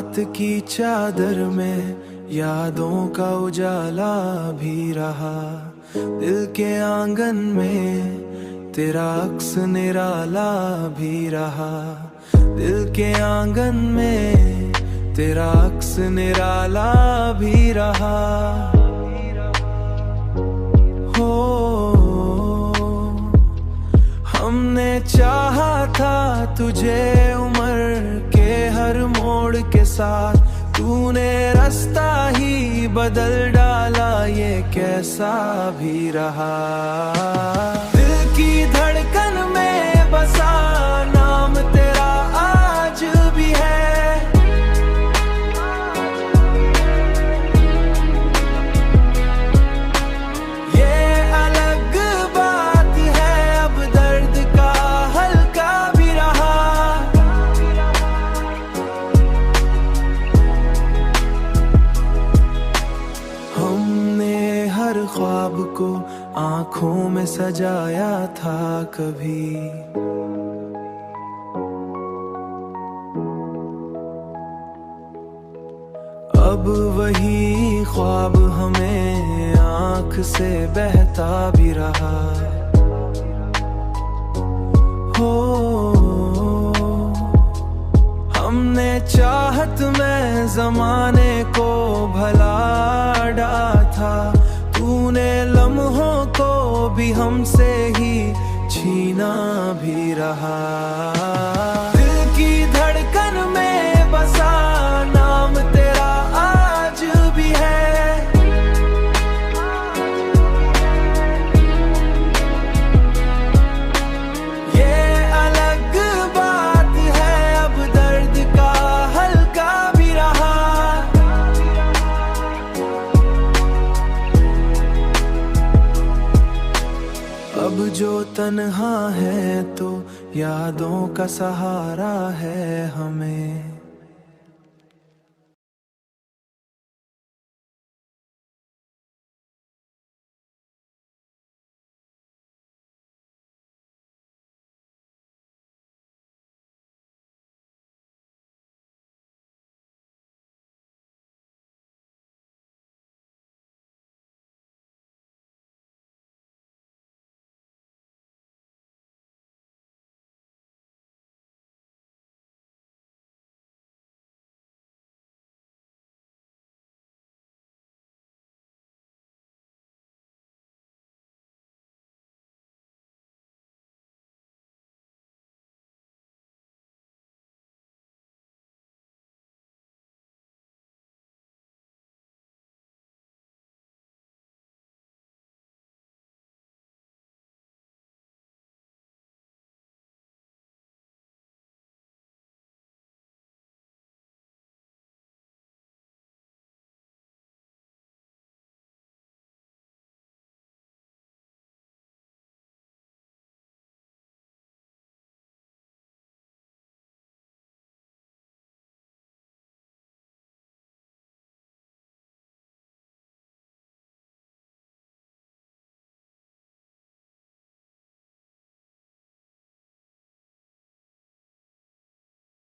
रात की चादर में यादों का उजाला भी रहा। दिल के आंगन में तेरा अक्स निराला भी रहा। दिल के आंगन में तेरा अक्स निराला भी रहा। हो हमने चाहा था तुझे उम्र के हर मोड़ के साथ, तूने रास्ता ही बदल डाला, ये कैसा भी रहा। दिल की धड़कन में बसा नाम तेरा आज भी है। ये अलग बात है, अब दर्द का हल्का भी रहा। हमने हर ख्वाब को आँखों में सजाया था कभी, अब वही ख्वाब हमें आँख से बहता भी रहा। हो हमने चाहत में जमाने को भला डाला था, तूने लम्हों को भी हमसे ही छीना भी रहा। दिल की धड़कन में बसा नाम तेरा आज भी है। ये अलग बात है, अब दर्द का हल्का भी रहा। अब जो तन्हा है तो यादों का सहारा है हमें।